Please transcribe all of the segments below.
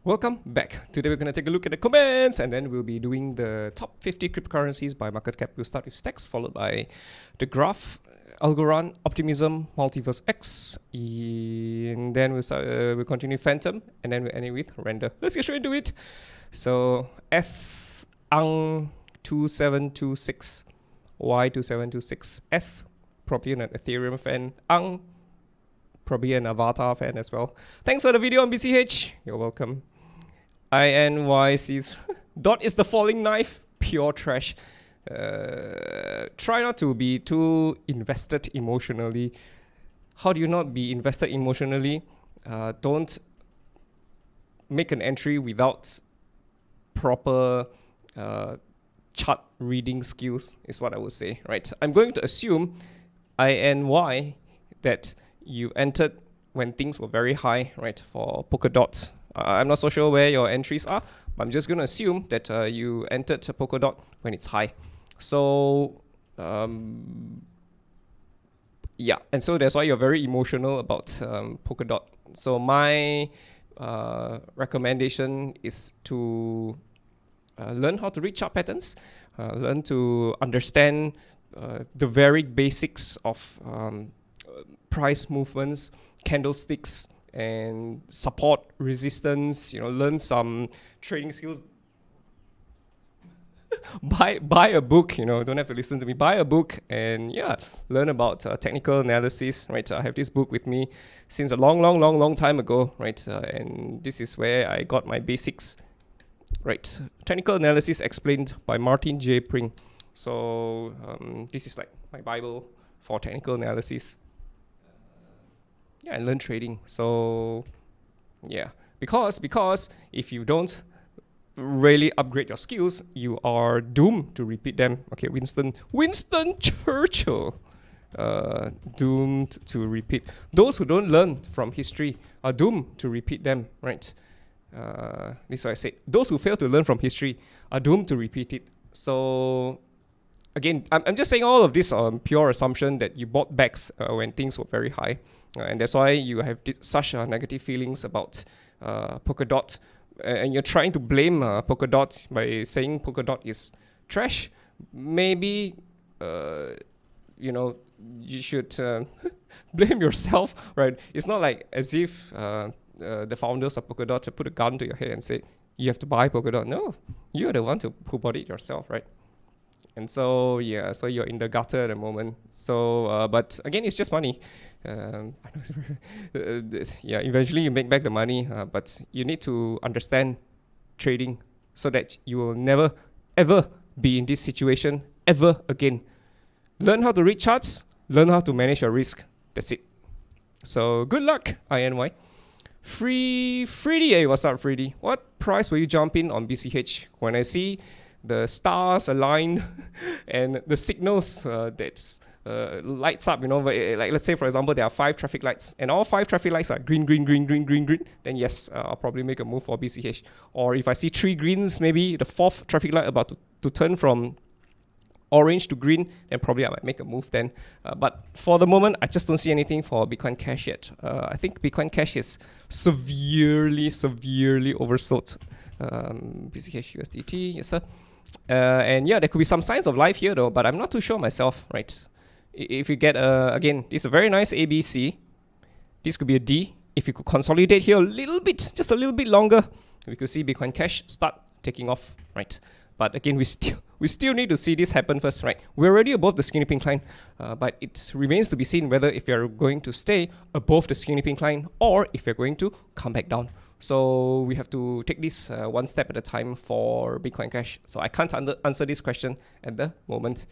Welcome back. Today we're going to take a look at the comments and then we'll be doing the top 50 cryptocurrencies by market cap. We'll start with Stacks, followed by the Graph, Algorand, Optimism, Multiverse X, and then we'll continue Phantom, and then we'll end it with Render. Let's get straight into it. So F Ang 2726, Y2726, F, probably an Ethereum fan, Ang, probably an Avatar fan as well. Thanks for the video on BCH. You're welcome. INYC's Dot is the falling knife. Pure trash. Try not to be too invested emotionally. How do you not be invested emotionally? Don't make an entry without proper chart reading skills is what I would say, right? I'm going to assume INY that you entered when things were very high, right, for Polkadot. I'm not so sure where your entries are, but I'm just going to assume that you entered Polkadot when it's high. So, yeah, and so that's why you're very emotional about Polkadot. So my recommendation is to learn how to read chart patterns, learn to understand the very basics of price movements, candlesticks, and support, resistance, learn some trading skills. buy a book, don't have to listen to me. Buy a book and learn about technical analysis, right? I have this book with me since a long time ago, right? And this is where I got my basics, right? Technical analysis explained by Martin J. Pring. So this is like my Bible for technical analysis. And learn trading. So because if you don't really upgrade your skills, you are doomed to repeat them. Okay, Winston Churchill, doomed to repeat. Those who don't learn from history are doomed to repeat them, right? This is what I said. Those who fail to learn from history are doomed to repeat it. So again, I'm just saying all of this on pure assumption that you bought backs when things were very high. And that's why you have such negative feelings about Polkadot. And you're trying to blame Polkadot by saying Polkadot is trash. Maybe, you should blame yourself, right? It's not like as if the founders of Polkadot put a gun to your head and say, you have to buy Polkadot. No, you're the one who bought it yourself, right? And so, so you're in the gutter at the moment. So, but again, it's just money. Eventually you make back the money, but you need to understand trading so that you will never, ever be in this situation ever again. Learn how to read charts, learn how to manage your risk. That's it. So, good luck, INY. Freedy, hey, what's up, Freedy? What price will you jump in on BCH when I see the stars aligned and the signals that's lights up, like let's say for example there are 5 traffic lights and all 5 traffic lights are green, then yes, I'll probably make a move for BCH. Or if I see 3 greens, maybe the 4th traffic light about to turn from orange to green, then probably I might make a move then. But for the moment, I just don't see anything for Bitcoin Cash yet. I think Bitcoin Cash is severely oversold. BCH USDT, yes sir. And there could be some signs of life here though, but I'm not too sure myself, right? If you get, again, this is a very nice ABC. This could be a D. If you could consolidate here a little bit, just a little bit longer, we could see Bitcoin Cash start taking off, right? But again, we still need to see this happen first, right? We're already above the skinny pink line, but it remains to be seen whether if you're going to stay above the skinny pink line or if you're going to come back down. So we have to take this one step at a time for Bitcoin Cash. So I can't answer this question at the moment.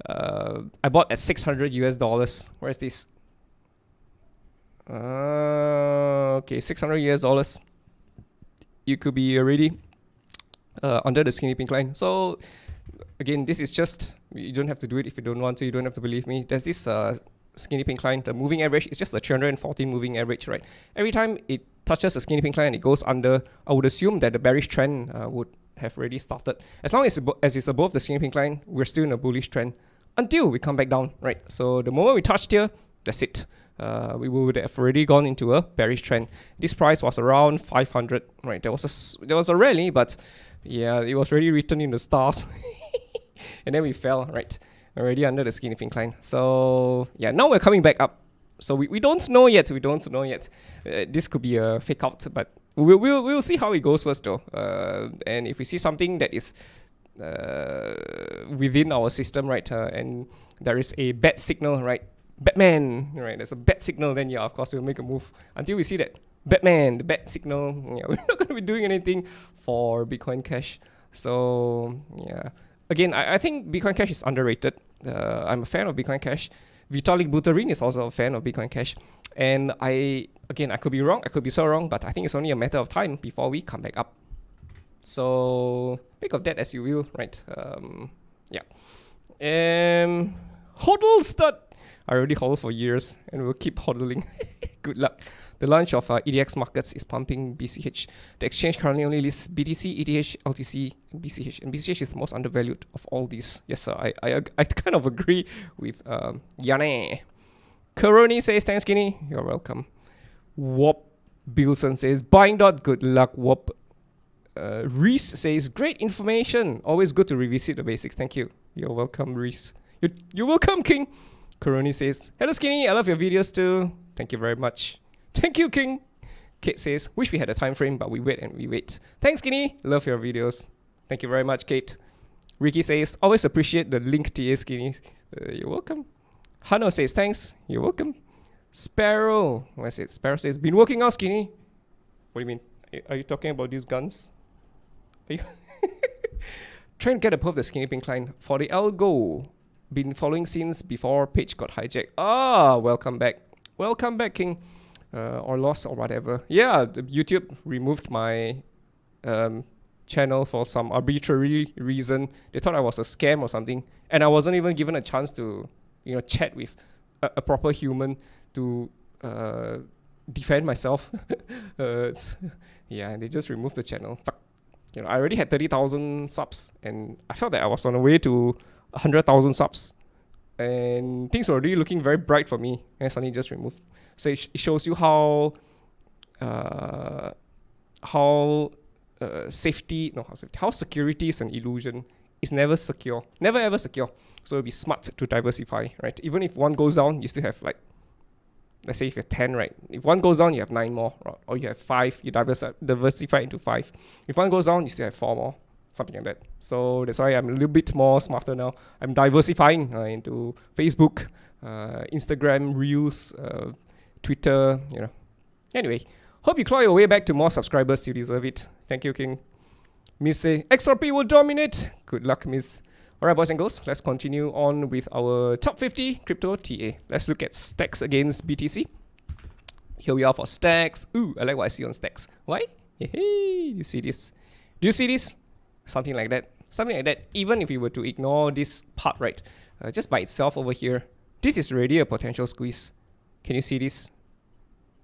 I bought at $600 US. Where is this? Okay, $600 US. You could be already under the skinny pink line. So again, this is just, you don't have to do it if you don't want to. You don't have to believe me. There's this skinny pink line. The moving average is just a 314 moving average, right? Every time it touches the skinny pink line and it goes under, I would assume that the bearish trend would have already started. As long as it's above the skinny pink line, we're still in a bullish trend until we come back down, right? So the moment we touched here, that's it. we would have already gone into a bearish trend. This price was around 500, right? There was a rally, but yeah, it was already written in the stars. And then we fell, right? Already under the skinny incline. So yeah, now we're coming back up. So we don't know yet. We don't know yet. This could be a fake out, but we'll see how it goes first though. And if we see something that is within our system, right, and there is a bad signal, right, Batman, right, there's a bad signal, then yeah, of course we'll make a move until we see that Batman, the bad signal. Yeah, we're not going to be doing anything for Bitcoin Cash. So yeah, again, I think Bitcoin Cash is underrated. I'm a fan of Bitcoin Cash. Vitalik Buterin is also a fan of Bitcoin Cash, and I could be wrong, I could be so wrong, but I think it's only a matter of time before we come back up. So make of that as you will, right? Yeah. Hodl stud. I already hodled for years and we'll keep hodling. Good luck. The launch of EDX markets is pumping BCH. The exchange currently only lists BTC, ETH, LTC, and BCH. And BCH is the most undervalued of all these. Yes, sir. I kind of agree with Yane. Karoni says, thanks, Skinny. You're welcome. Wop Bilson says, buying dot. Good luck, Wop. Reese says, great information. Always good to revisit the basics. Thank you. You're welcome, Reese. You're welcome, King. Karoni says, hello, Skinny. I love your videos too. Thank you very much. Thank you, King. Kate says, wish we had a time frame, but we wait and we wait. Thanks, Skinny. Love your videos. Thank you very much, Kate. Ricky says, always appreciate the link TA Skinny. You're welcome. Hano says, thanks. You're welcome. Sparrow. What's it? Sparrow says, been working out, Skinny. What do you mean? Are you talking about these guns? Are you trying to get above the skinny pink line for the algo? Been following since before page got hijacked. Welcome back. Welcome back, King. Or lost or whatever. Yeah, YouTube removed my channel for some arbitrary reason. They thought I was a scam or something. And I wasn't even given a chance to, chat with a proper human to defend myself. Yeah, and they just removed the channel. Fuck. I already had 30,000 subs and I felt that I was on the way to 100,000 subs and things were already looking very bright for me and suddenly just removed. So it shows you how security is an illusion. It's never secure, never ever secure. So it'll be smart to diversify, right? Even if one goes down, you still have let's say if you have 10, right? If one goes down, you have 9 more, right? Or you have 5, you diversify into 5. If one goes down, you still have 4 more. Something like that. So that's why I'm a little bit more smarter now. I'm diversifying into Facebook, Instagram, Reels, Twitter, Anyway, hope you claw your way back to more subscribers. You deserve it. Thank you, King. Miss say, XRP will dominate. Good luck, Miss. Alright, boys and girls, let's continue on with our top 50 crypto TA. Let's look at Stacks against BTC. Here we are for Stacks. Ooh, I like what I see on Stacks. Why? Hey, you see this? Do you see this? Something like that. Something like that. Even if you were to ignore this part, right, just by itself over here, this is already a potential squeeze. Can you see this?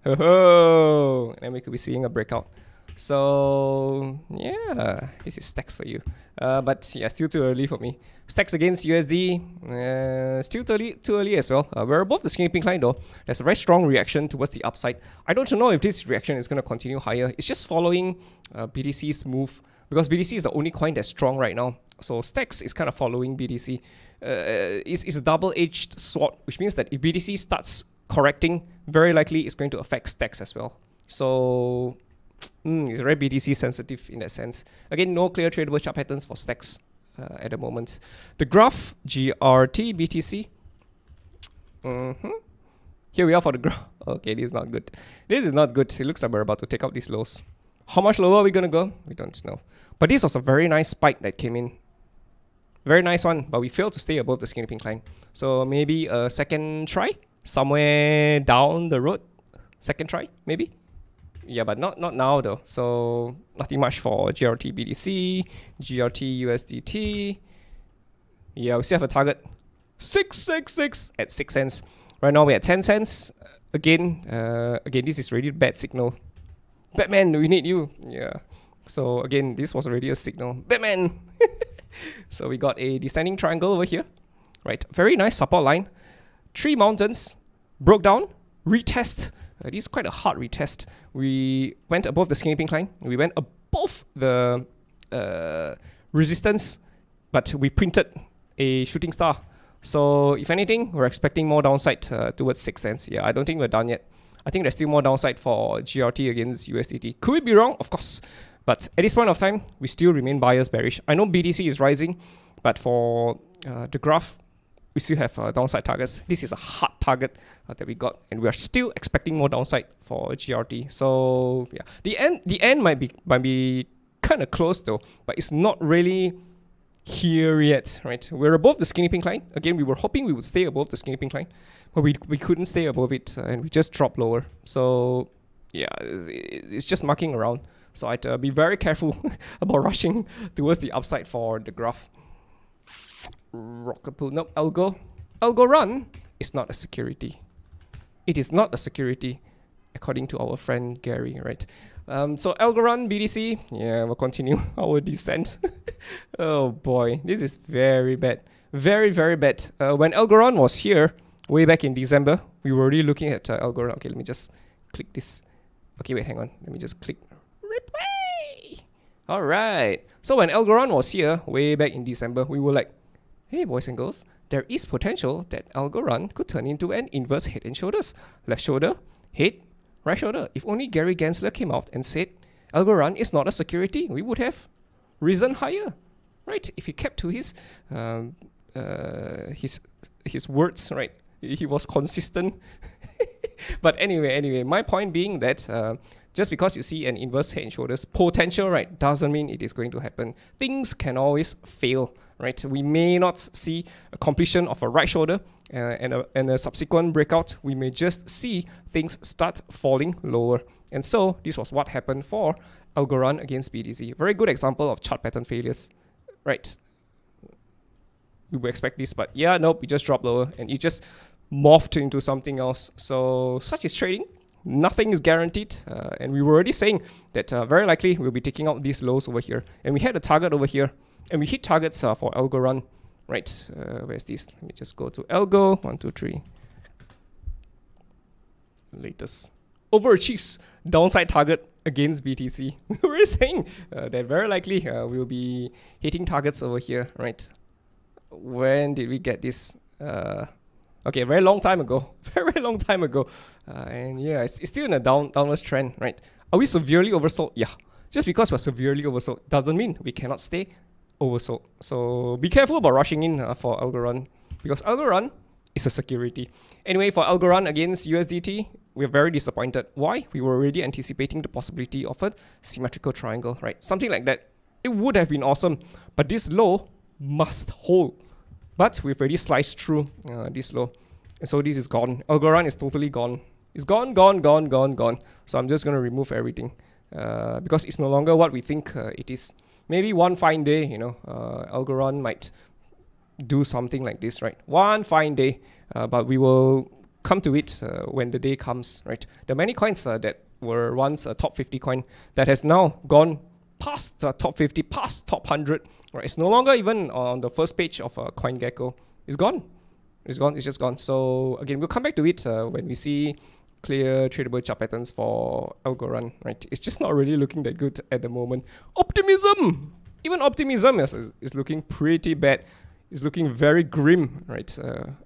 Oh, and we could be seeing a breakout. So yeah, this is Stacks for you. But yeah, still too early for me. Stacks against USD, still too early as well. We're above the skinny pink line though. There's a very strong reaction towards the upside. I don't know if this reaction is going to continue higher. It's just following BTC's move because BTC is the only coin that's strong right now. So Stacks is kind of following BTC. It's a double-edged sword, which means that if BTC starts correcting, very likely it's going to affect Stacks as well. So it's very BTC sensitive in that sense. Again, no clear tradable chart patterns for Stacks at the moment. The graph, GRT, BTC. Here we are for the graph. Okay, this is not good. This is not good. It looks like we're about to take out these lows. How much lower are we going to go? We don't know. But this was a very nice spike that came in. Very nice one, but we failed to stay above the skinny pink line. So maybe a second try? Somewhere down the road? Second try, maybe? Yeah, but not now though. So nothing much for GRT BTC, GRT USDT. Yeah, we still have a target 666 at 6 cents. Right now we're at 10 cents. Again, this is already a bad signal. Batman, we need you. Yeah. So again, this was already a signal. Batman. So we got a descending triangle over here. Right. Very nice support line. 3 mountains broke down. retest. This is quite a hard retest. We went above the skinny pink line. We went above the resistance, but we printed a shooting star. So if anything, we're expecting more downside towards 6 cents. Yeah, I don't think we're done yet. I think there's still more downside for GRT against USDT. Could we be wrong? Of course. But at this point of time, we still remain buyers bearish. I know BTC is rising, but for the graph, we still have downside targets. This is a hard target that we got, and we are still expecting more downside for GRT. So yeah, the end might be kind of close though, but it's not really here yet, right? We're above the skinny pink line. Again, we were hoping we would stay above the skinny pink line, but we couldn't stay above it, and we just dropped lower. So yeah, it's just mucking around. So I'd be very careful about rushing towards the upside for the graph. Rocket pool, nope. Algorand is not a security. It is not a security, according to our friend Gary, right? So Algorand BTC, yeah, we'll continue our descent. Oh boy, this is very bad, very bad. When Algorand was here way back in December, we were already looking at Algorand. Okay, let me just click this. Okay, wait, hang on. Let me just click replay. All right. So when Algorand was here way back in December, we were like, hey boys and girls, there is potential that Algorand could turn into an inverse head and shoulders. Left shoulder, head, right shoulder. If only Gary Gensler came out and said Algorand is not a security, we would have risen higher, right? If he kept to his words, right? He was consistent. But anyway, my point being that just because you see an inverse head and shoulders potential, right, doesn't mean it is going to happen. Things can always fail, right? We may not see a completion of a right shoulder and a subsequent breakout. We may just see things start falling lower. And so this was what happened for Algorand against BTC. Very good example of chart pattern failures, right? We would expect this, but yeah, nope, we just dropped lower and it just morphed into something else. So such is trading. Nothing is guaranteed, and we were already saying that very likely we'll be taking out these lows over here, and we had a target over here, and we hit targets for Algorand, right? Where's this? Let me just go to Algo. 1, 2, 3. Latest overachieves downside target against BTC. We were saying that very likely we'll be hitting targets over here, right? When did we get this? Okay, a very long time ago. Very long time ago. And yeah, it's still in a downwards trend, right? Are we severely oversold? Yeah. Just because we're severely oversold doesn't mean we cannot stay oversold. So be careful about rushing in for Algorand, because Algorand is a security. Anyway, for Algorand against USDT, we're very disappointed. Why? We were already anticipating the possibility of a symmetrical triangle, right? Something like that. It would have been awesome, but this low must hold. But we've already sliced through this low. And so this is gone. Algorand is totally gone. It's gone. So I'm just going to remove everything because it's no longer what we think it is. Maybe one fine day, Algorand might do something like this, right? One fine day. But we will come to it when the day comes, right? There are many coins that were once a top 50 coin that has now gone past top 50, past top 100. Right, it's no longer even on the first page of CoinGecko. It's gone. It's gone. It's just gone. So again, we'll come back to it when we see clear tradable chart patterns for Algorand. Right, it's just not really looking that good at the moment. Optimism, even optimism is looking pretty bad. It's looking very grim. Right.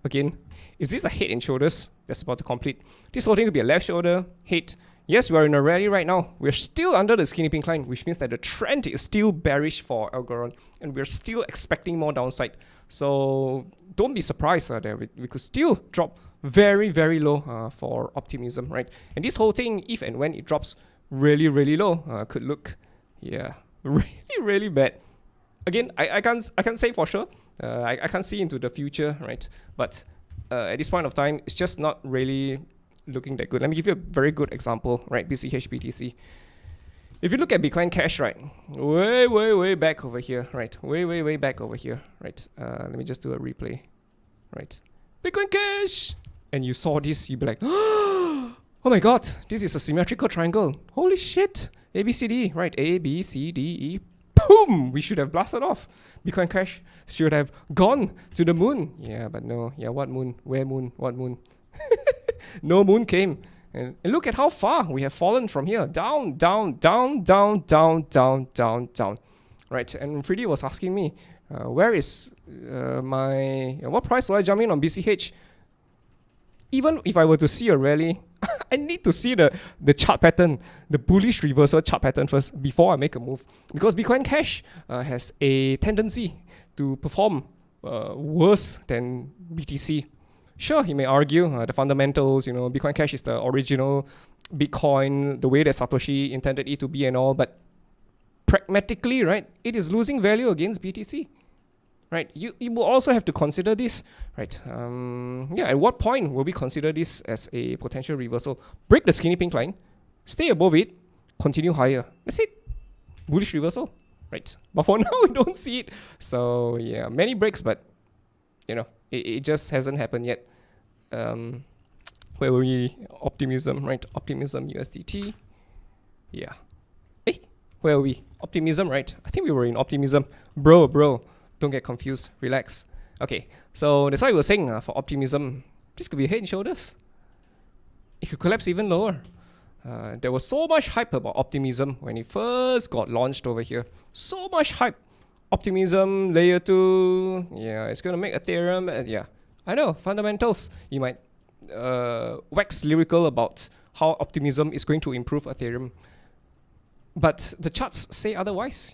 Again, is this a head and shoulders that's about to complete? This whole thing could be a left shoulder, head. Yes, we're in a rally right now. We're still under the skinny pink line, which means that the trend is still bearish for Algorand, and we're still expecting more downside. So don't be surprised that we could still drop very low for optimism, right? And this whole thing, if and when it drops really low, could look, yeah, really bad. Again, I can't say for sure. I can't see into the future, right? But at this point of time, it's just not really looking that good. Let me give you a very good example, right? BCH BTC. If you look at Bitcoin Cash, right, way back over here, right, way back over here, right. Let me just do a replay, right. Bitcoin Cash, and you saw this, you'd be like, oh my god, this is a symmetrical triangle. Holy shit, ABCD, right? A B C D E. Boom! We should have blasted off. Bitcoin Cash should have gone to the moon. Yeah, but no. Yeah, what moon? Where moon? What moon? No moon came. And look at how far we have fallen from here. Down, down, down, down, down, down, down, down. Right, and Freddy was asking me, where is what price do I jump in on BCH? Even if I were to see a rally, I need to see the chart pattern, the bullish reversal chart pattern first before I make a move. Because Bitcoin Cash has a tendency to perform worse than BTC. Sure, he may argue the fundamentals, Bitcoin Cash is the original Bitcoin, the way that Satoshi intended it to be and all, but pragmatically, right, it is losing value against BTC. Right, you will also have to consider this, right? At what point will we consider this as a potential reversal? Break the skinny pink line, stay above it, continue higher. That's it. Bullish reversal, right? But for now, we don't see it. So yeah, many breaks, but it just hasn't happened yet. Where were we? Optimism, right? Optimism USDT. Yeah. Where are we? Optimism, right? I think we were in optimism. Bro. Don't get confused. Relax. Okay, so that's why we were saying for optimism, this could be head and shoulders. It could collapse even lower. There was so much hype about optimism when it first got launched over here. So much hype. Optimism, layer 2. Yeah, it's going to make Ethereum. Yeah, I know. Fundamentals. You might wax lyrical about how optimism is going to improve Ethereum. But the charts say otherwise,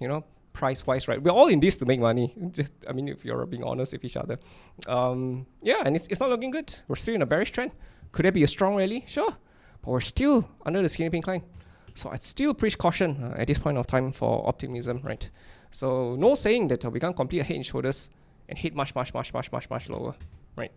price-wise, right? We're all in this to make money. If you're being honest with each other. And it's not looking good. We're still in a bearish trend. Could there be a strong rally? Sure. But we're still under the skinny pink line. So I'd still preach caution at this point of time for optimism, right? So no saying that we can't complete a head and shoulders and hit much lower, right?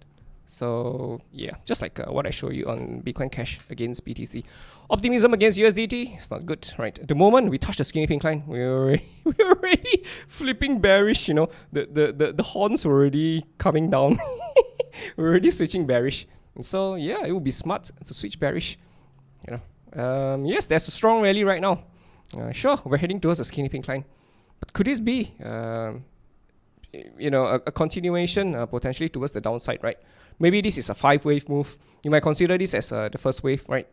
So yeah, just like what I show you on Bitcoin Cash against BTC. Optimism against USDT, it's not good, right? The moment we touch the skinny pink line, we're already flipping bearish, the horns were already coming down. We're already switching bearish. And so yeah, it would be smart to switch bearish. Yes, there's a strong rally right now. Sure, we're heading towards the skinny pink line. But could this be a continuation potentially towards the downside, right? Maybe this is a 5-wave move. You might consider this as the first wave, right?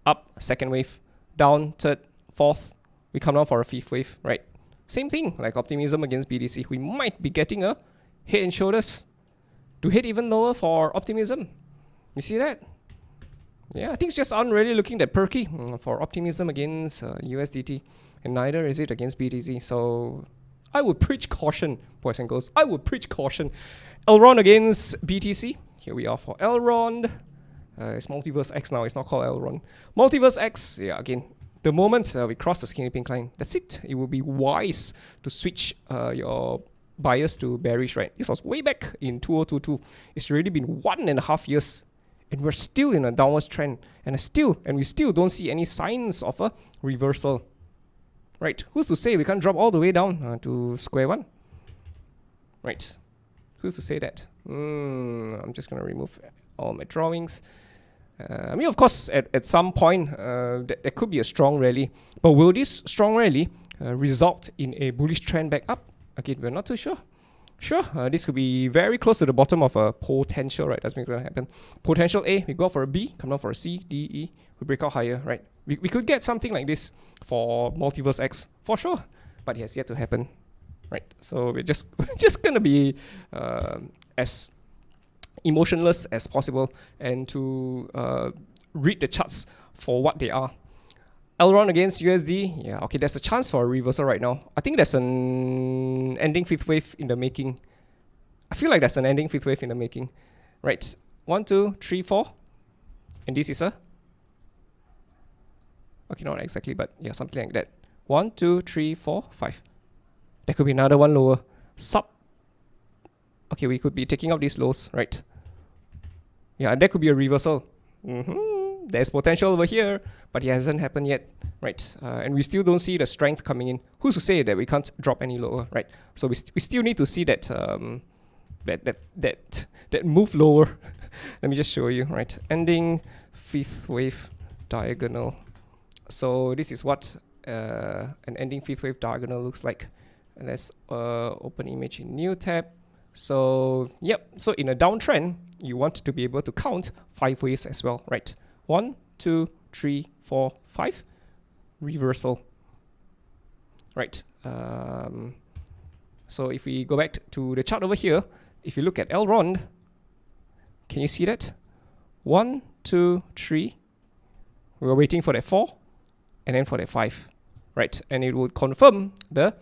Up, second wave, down, third, fourth. We come down for a 5th wave, right? Same thing, like optimism against BTC. We might be getting a head and shoulders to hit even lower for optimism. You see that? Yeah, things just aren't really looking that perky for optimism against USDT. And neither is it against BTC. So I would preach caution, boys and girls. I would preach caution. Elrond against BTC. Here we are for Elrond. It's Multiverse X now. It's not called Elrond. Multiverse X. Yeah, again, the moment we cross the skinny pink line, that's it. It will be wise to switch your bias to bearish, right? This was way back in 2022. It's already been 1.5 years. And we're still in a downwards trend. And we still don't see any signs of a reversal. Right? Who's to say we can't drop all the way down to square one? Right? Who's to say that? I'm just going to remove all my drawings. Of course, at some point, there could be a strong rally. But will this strong rally result in a bullish trend back up? Again, we're not too sure. Sure, this could be very close to the bottom of a potential, right? That's going to happen. Potential A, we go for a B, come down for a C, D, E. We break out higher, right? We could get something like this for Multiverse X, for sure. But it has yet to happen, right? So we're just going to be as emotionless as possible and to read the charts for what they are. Elrond against USD, yeah, okay, there's a chance for a reversal right now. I think there's an ending 5th wave in the making. I feel like there's an ending 5th wave in the making. Right, 1, 2, 3, 4. And this is a... Okay, not exactly, but yeah, something like that. 1, 2, 3, 4, 5. There could be another one lower. Sub. Okay, we could be taking out these lows, right? Yeah, and there could be a reversal. There's potential over here, but it hasn't happened yet, right? And we still don't see the strength coming in. Who's to say that we can't drop any lower, right? So we still need to see that that move lower. Let me just show you, right? Ending 5th wave diagonal. So this is what an ending 5th wave diagonal looks like. And let's open image in new tab. So, yep. So in a downtrend, you want to be able to count 5 waves as well, right? 1, 2, 3, 4, 5. Reversal. Right. So if we go back to the chart over here, if you look at Elrond, can you see that? 1, 2, 3. We're waiting for that 4 and then for that 5. Right. And it would confirm the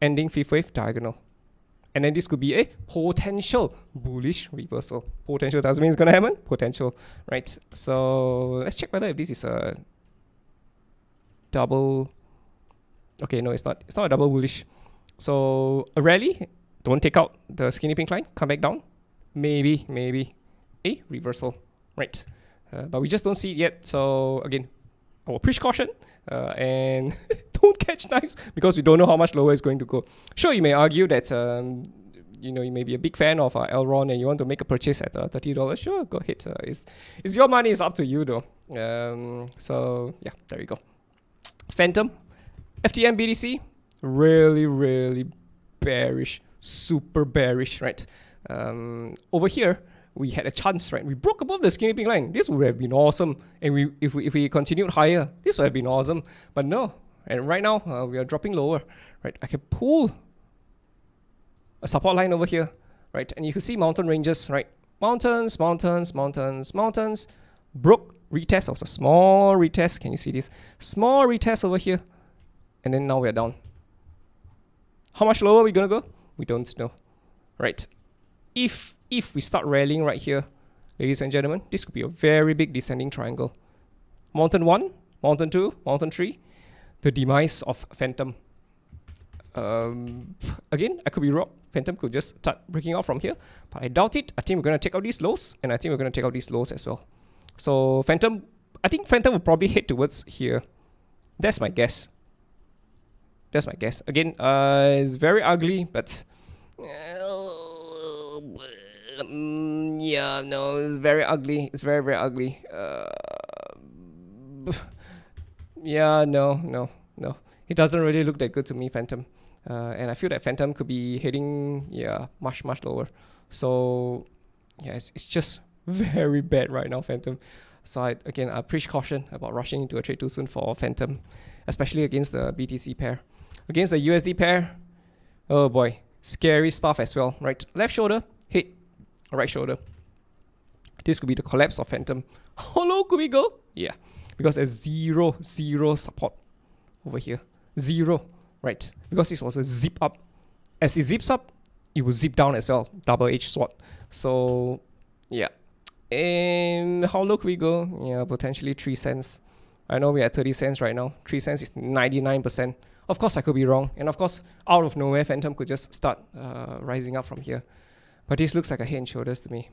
ending 5th wave diagonal. And then this could be a potential bullish reversal. Potential doesn't mean it's going to happen. Potential, right? So let's check whether if this is a double. Okay, no, it's not. It's not a double bullish. So a rally, don't take out the skinny pink line. Come back down. Maybe a reversal, right? But we just don't see it yet. So again, I will preach caution and don't catch knives because we don't know how much lower it's going to go. Sure, you may argue that you may be a big fan of Elrond and you want to make a purchase at $30. Sure, go ahead. It's your money. It's up to you though. So yeah, there you go. Phantom, FTM BTC, really bearish, super bearish, right? Over here, we had a chance, right? We broke above the skinny pink line. This would have been awesome. And if we continued higher, this would have been awesome. But no. And right now, we are dropping lower, right? I can pull a support line over here, right? And you can see mountain ranges, right? Mountains. Broke, retest. Also small retest. Can you see this? Small retest over here. And then now we're down. How much lower are we going to go? We don't know, right? If we start rallying right here, ladies and gentlemen, this could be a very big descending triangle. Mountain 1, Mountain 2, Mountain 3, the demise of Phantom. Again, I could be wrong. Phantom could just start breaking out from here, but I doubt it. I think we're going to take out these lows, and I think we're going to take out these lows as well. So Phantom, I think Phantom will probably head towards here. That's my guess. Again, it's very ugly, but yeah, no, it's very ugly. It's very ugly. Yeah, no. It doesn't really look that good to me, Phantom. And I feel that Phantom could be heading, much lower. So, yeah, it's just very bad right now, Phantom. So, I preach caution about rushing into a trade too soon for Phantom, especially against the BTC pair. Against the USD pair, oh boy, scary stuff as well, right? Left shoulder, hit, right shoulder. This could be the collapse of Phantom. How low could we go? Yeah, because there's zero support over here. Zero, right? Because this was a zip up. As it zips up, it will zip down as well. Double-edged sword. So, yeah. And how low could we go? Yeah, potentially 3 cents. I know we're at 30 cents right now. 3 cents is 99%. Of course, I could be wrong. And of course, out of nowhere, Phantom could just start rising up from here. But this looks like a head and shoulders to me.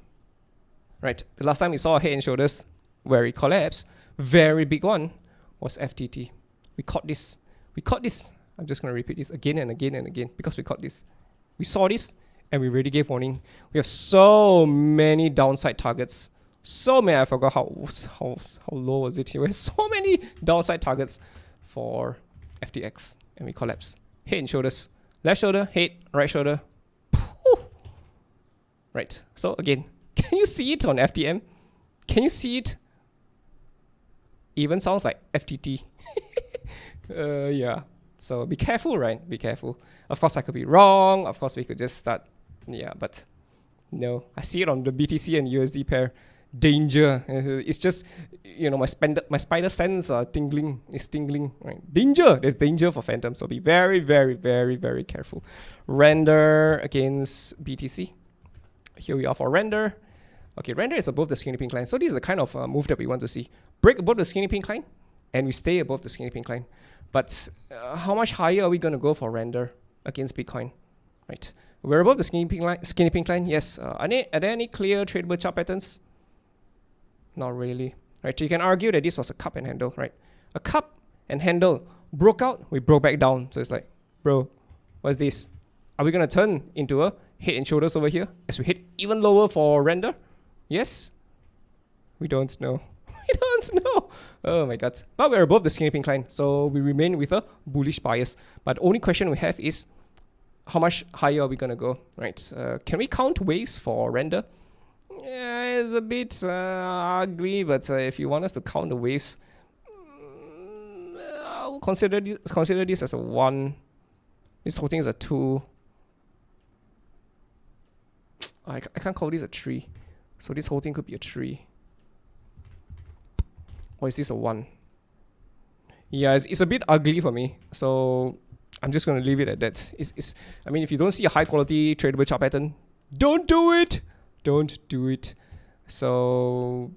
Right, the last time we saw a head and shoulders where it collapsed, very big one, was FTT. We caught this. I'm just going to repeat this again and again because we caught this. We saw this and we already gave warning. We have so many downside targets. So many, I forgot how low was it here. We have so many downside targets for FTX and we collapse. Head and shoulders. Left shoulder, head, right shoulder. Whew. Right. So again, can you see it on FTM? Can you see it? Even sounds like FTT. Yeah. So be careful, right? Be careful. Of course, I could be wrong. Of course, we could just start. Yeah, but no. I see it on the BTC and USD pair. Danger. It's just, my spider sense are tingling. It's tingling. Right? Danger. There's danger for Phantom. So be very careful. Render against BTC. Here we are for render. Okay, render is above the skinny pink line. So this is the kind of move that we want to see. Break above the skinny pink line, and we stay above the skinny pink line. But how much higher are we going to go for render against Bitcoin? Right. We're above the skinny pink line. Yes. Are there any clear tradable chart patterns? Not really. Right. So you can argue that this was a cup and handle. Right. A cup and handle broke out. We broke back down. So it's like, bro, what's this? Are we going to turn into a head and shoulders over here as we hit even lower for render? Yes. We don't know. We don't know. Oh my god. But we're above the skinny pink line. So we remain with a bullish bias. But the only question we have is, how much higher are we gonna go, right? Can we count waves for render? Yeah, it's a bit ugly, but if you want us to count the waves, I'll consider this as a 1. This whole thing is a 2. I can't call this a 3. So this whole thing could be a 3. Or is this a 1? Yeah, it's a bit ugly for me. So I'm just going to leave it at that. I mean, if you don't see a high quality tradable chart pattern, don't do it. Don't do it. So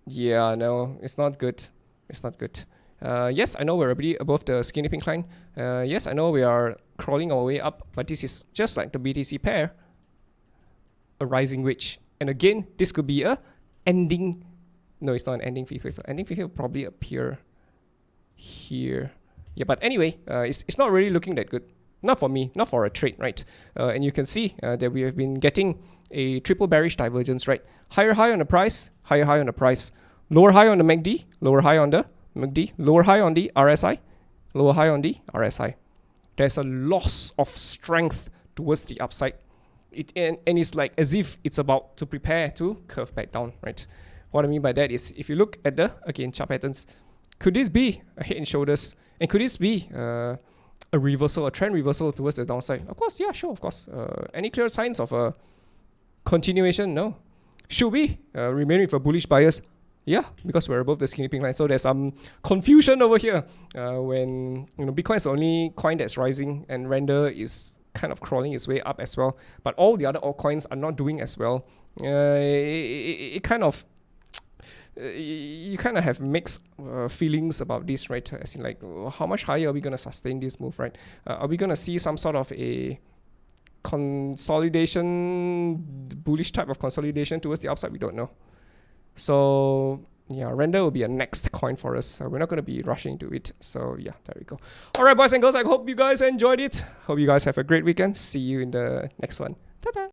yeah, no, it's not good. It's not good. Yes, I know we're already above the skinny pink line. Yes, I know we are crawling our way up, but this is just like the BTC pair, a rising wedge. And again, this could be a ending. No, it's not an ending 50. Ending 50 will probably appear here. Yeah, but anyway, it's not really looking that good. Not for me, not for a trade, right? And you can see that we have been getting a triple bearish divergence, right? Higher high on the price, higher high on the price, lower high on the MACD, lower high on the MACD, lower high on the RSI, lower high on the RSI. There's a loss of strength towards the upside. And it's like as if it's about to prepare to curve back down, right? What I mean by that is if you look at the, again, chart patterns, could this be a head and shoulders? And could this be a reversal, a trend reversal towards the downside? Of course, yeah, sure, of course. Any clear signs of a continuation? No. Should we remain with a bullish bias? Yeah, because we're above the skinny pink line. So there's some confusion over here when Bitcoin is the only coin that's rising and Render is kind of crawling its way up as well. But all the other altcoins are not doing as well. It kind of you kind of have mixed feelings about this, right? As in like, how much higher are we going to sustain this move, right? Are we going to see some sort of a consolidation, bullish type of consolidation towards the upside? We don't know. So yeah, Render will be a next coin for us. We're not going to be rushing to it. So yeah, there we go. All right, boys and girls, I hope you guys enjoyed it. Hope you guys have a great weekend. See you in the next one. Ta-ta.